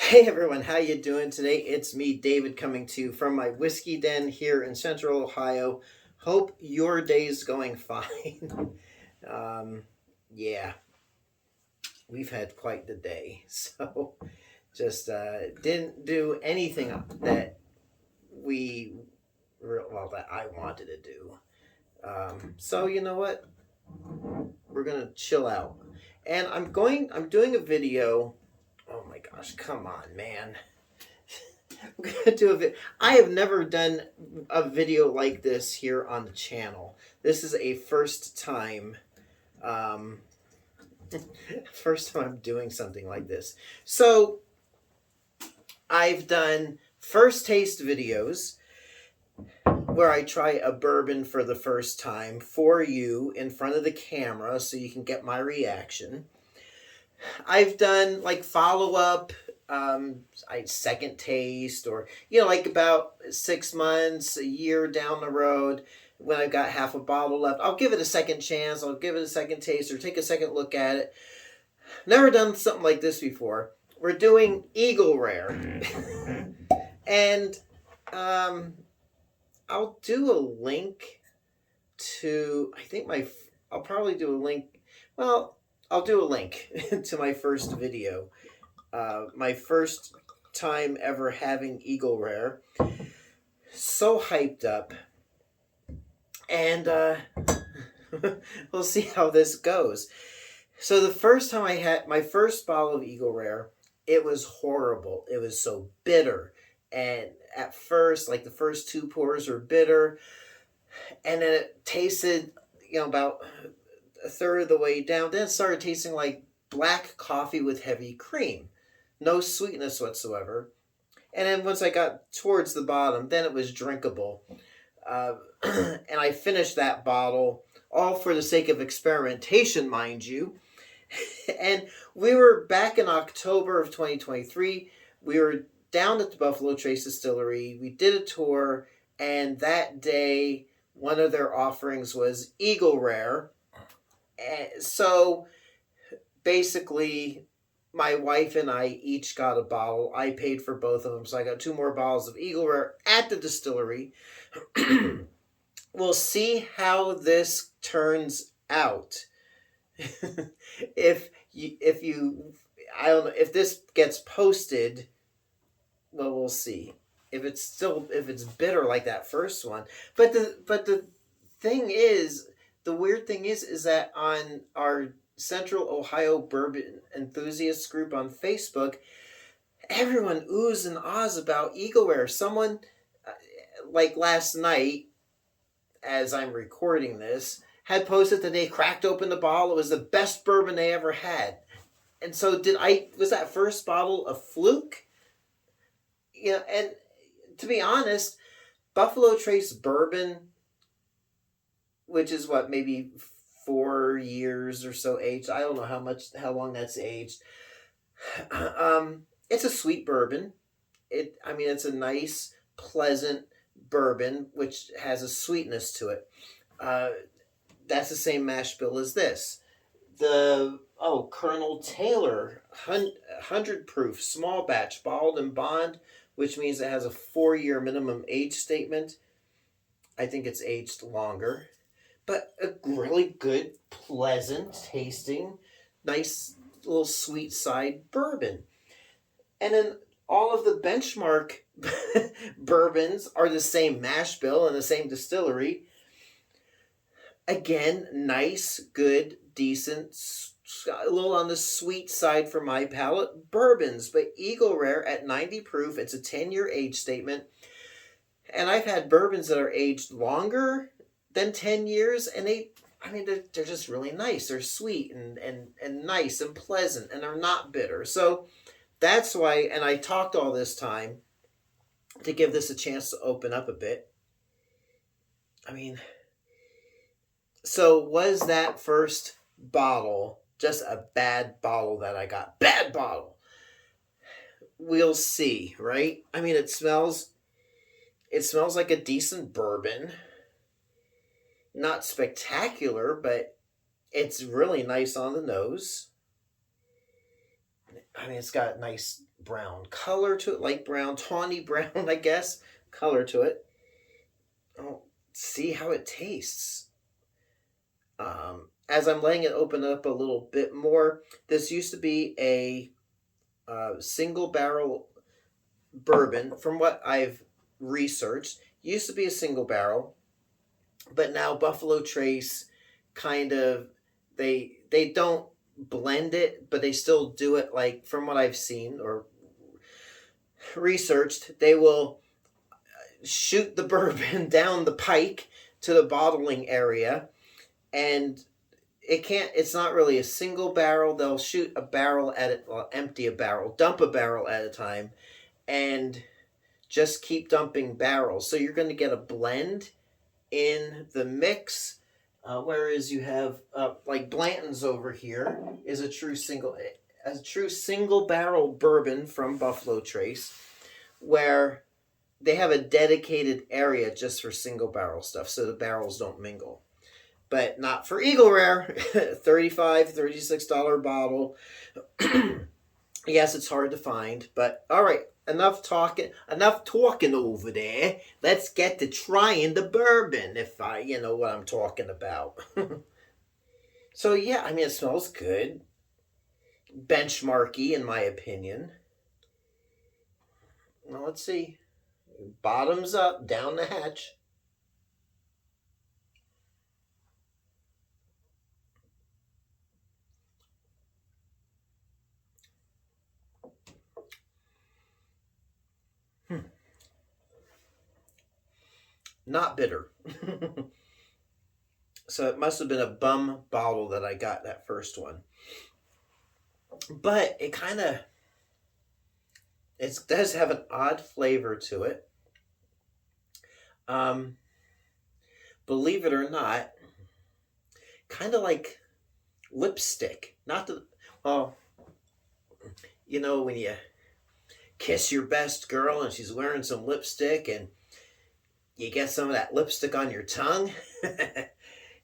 Hey everyone, how you doing today? It's me, David, coming to you from my whiskey den here in Central Ohio. Hope your day's going fine. um, yeah, we've had quite the day, so just didn't do anything that that I wanted to do. So you know what? We're gonna chill out, and I'm doing a video. Oh my gosh, come on, man. We're gonna do a video. I have never done a video like this here on the channel. This is a first time. Um, first time I'm doing something like this. So I've done first taste videos where I try a bourbon for the first time for you in front of the camera so you can get my reaction. I've done like follow up, second taste, or like about 6 months, a year down the road, when I've got half a bottle left, I'll give it a second chance. I'll give it a second taste or take a second look at it. Never done something like this before. We're doing Eagle Rare, and I'll do a link to. I'll probably do a link. Well, I'll do a link to my first video. My first time ever having Eagle Rare. So hyped up. And we'll see how this goes. So the first time I had my first bottle of Eagle Rare, it was horrible. It was so bitter. And at first, like the first two pours were bitter. And then it tasted, about a third of the way down. Then it started tasting like black coffee with heavy cream. No sweetness whatsoever. And then once I got towards the bottom, then it was drinkable. And I finished that bottle, all for the sake of experimentation, mind you. And we were back in October of 2023. We were down at the Buffalo Trace Distillery. We did a tour, and that day, one of their offerings was Eagle Rare. And so basically, my wife and I each got a bottle. I paid for both of them, so I got 2 more bottles of Eagle Rare at the distillery. We'll see how this turns out. if I don't know if this gets posted. Well, we'll see. If it's bitter like that first one. But the thing is, the weird thing is that on our Central Ohio Bourbon Enthusiasts group on Facebook, everyone oohs and ahs about Eagle Rare. Someone, like last night, as I'm recording this, had posted that they cracked open the bottle. It was the best bourbon they ever had. And so was that first bottle a fluke? And to be honest, Buffalo Trace bourbon, which is what, maybe 4 years or so aged. I don't know how long that's aged. It's a sweet bourbon. It's a nice, pleasant bourbon, which has a sweetness to it. That's the same mash bill as this. Colonel Taylor, 100 proof, small batch, bottled in bond, which means it has a 4-year minimum age statement. I think it's aged longer. But a really good, pleasant tasting, nice little sweet side bourbon. And then all of the benchmark bourbons are the same mash bill and the same distillery. Again, nice, good, decent, a little on the sweet side for my palate bourbons. But Eagle Rare at 90 proof, it's a 10-year age statement. And I've had bourbons that are aged longer than 10 years, and they're just really nice. They're sweet and nice and pleasant, and they're not bitter. So that's why, and I talked all this time to give this a chance to open up a bit. So was that first bottle just a bad bottle that I got? Bad bottle. We'll see, right? It smells like a decent bourbon. Not spectacular, but it's really nice on the nose. It's got nice brown color to it, light brown, tawny brown, I guess, color to it. Oh, see how it tastes. As I'm letting it open up a little bit more, this used to be a single barrel bourbon. From what I've researched, used to be a single barrel, but now Buffalo Trace kind of they don't blend it, but they still do it. Like from what I've seen or researched, they will shoot the bourbon down the pike to the bottling area, and it's not really a single barrel. They'll shoot a barrel at it, well, empty a barrel, dump a barrel at a time, and just keep dumping barrels. So you're going to get a blend in the mix. Whereas you have like Blanton's over here is a true single barrel bourbon from Buffalo Trace, where they have a dedicated area just for single barrel stuff, so the barrels don't mingle. But not for Eagle Rare. $35, $36 bottle. Yes, it's hard to find, but all right. Enough talking over there. Let's get to trying the bourbon, if you know what I'm talking about. So yeah, I mean, it smells good. Benchmarky, in my opinion. Well, let's see. Bottoms up, down the hatch. Not bitter. So it must have been a bum bottle that I got that first one. But it does have an odd flavor to it. Believe it or not, kind of like lipstick. Not the, well, you know, when you kiss your best girl and she's wearing some lipstick and you get some of that lipstick on your tongue.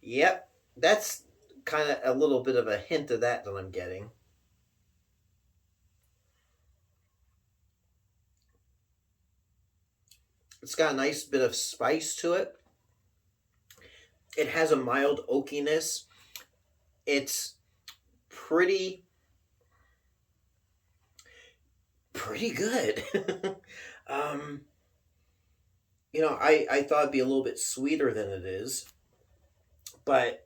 Yep, that's kind of a little bit of a hint of that I'm getting. It's got a nice bit of spice to it. It has a mild oakiness. It's pretty good. You know, I thought it'd be a little bit sweeter than it is, but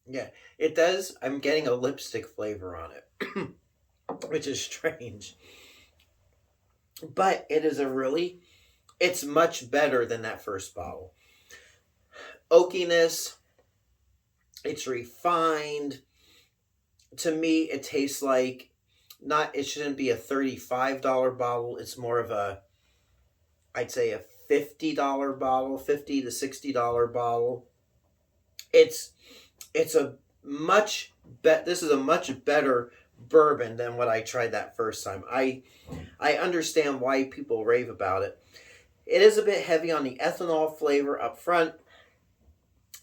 yeah, it does. I'm getting a lipstick flavor on it, which is strange. But it's much better than that first bottle. Oakiness, it's refined. To me, it tastes like it shouldn't be a $35 bottle. It's more of I'd say a $50 bottle, $50 to $60 bottle. This is a much better bourbon than what I tried that first time. I understand why people rave about it. It is a bit heavy on the ethanol flavor up front.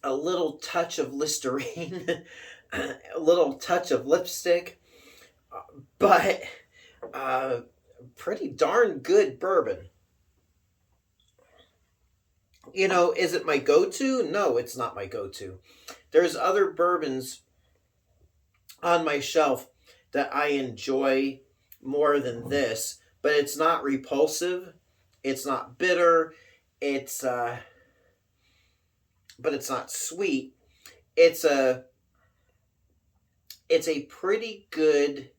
A little touch of Listerine, a little touch of lipstick, but pretty darn good bourbon. You know, is it my go-to? No, it's not my go-to. There's other bourbons on my shelf that I enjoy more than this, but it's not repulsive. It's not bitter. But it's not sweet. It's a pretty good,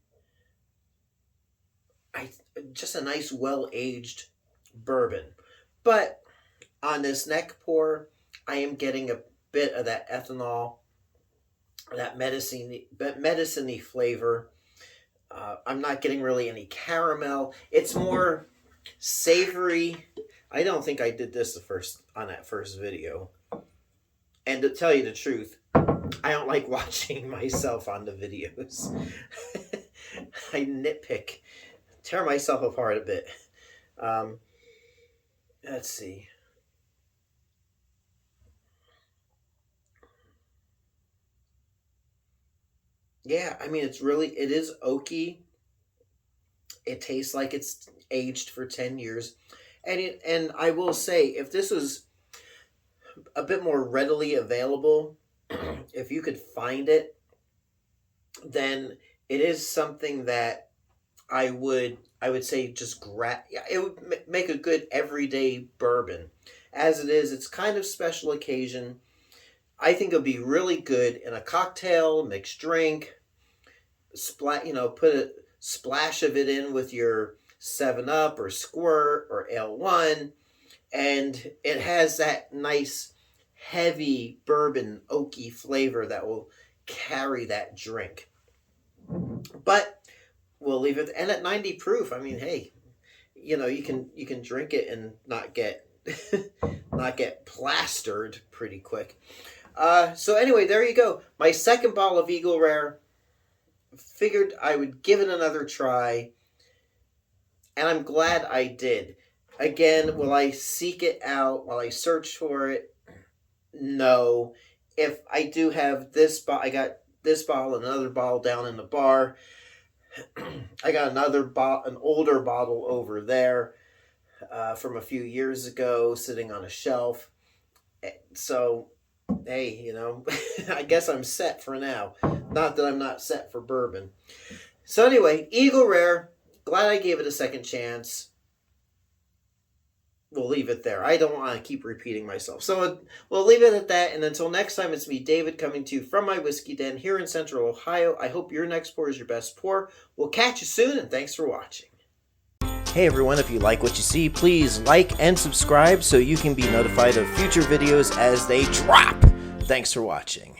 just a nice well-aged bourbon. But on this neck pour, I am getting a bit of that ethanol, that medicine-y flavor. I'm not getting really any caramel. It's more savory. I don't think I did this on that first video. And to tell you the truth, I don't like watching myself on the videos. I nitpick, tear myself apart a bit. Let's see. Yeah, I mean, it is oaky. It tastes like it's aged for 10 years. And I will say, if this was a bit more readily available, if you could find it, then it is something that I would say just yeah, it would make a good everyday bourbon. As it is, it's kind of special occasion. I think it'll be really good in a cocktail, mixed drink, put a splash of it in with your 7 Up or Squirt or Ale 1, and it has that nice heavy bourbon oaky flavor that will carry that drink. But we'll leave it, and at 90 proof, I mean, hey, you can drink it and not get not get plastered pretty quick. So anyway, there you go. My second bottle of Eagle Rare. Figured I would give it another try, and I'm glad I did. Again, will I seek it out? Will I search for it? No. If I do have this bottle, I got this bottle and another bottle down in the bar. I got an older bottle over there from a few years ago, sitting on a shelf. So, hey, I guess I'm set for now. Not that I'm not set for bourbon. So anyway, Eagle Rare. Glad I gave it a second chance. We'll leave it there. I don't want to keep repeating myself. So we'll leave it at that. And until next time, it's me, David, coming to you from my whiskey den here in Central Ohio. I hope your next pour is your best pour. We'll catch you soon, and thanks for watching. Hey everyone, if you like what you see, please like and subscribe so you can be notified of future videos as they drop. Thanks for watching.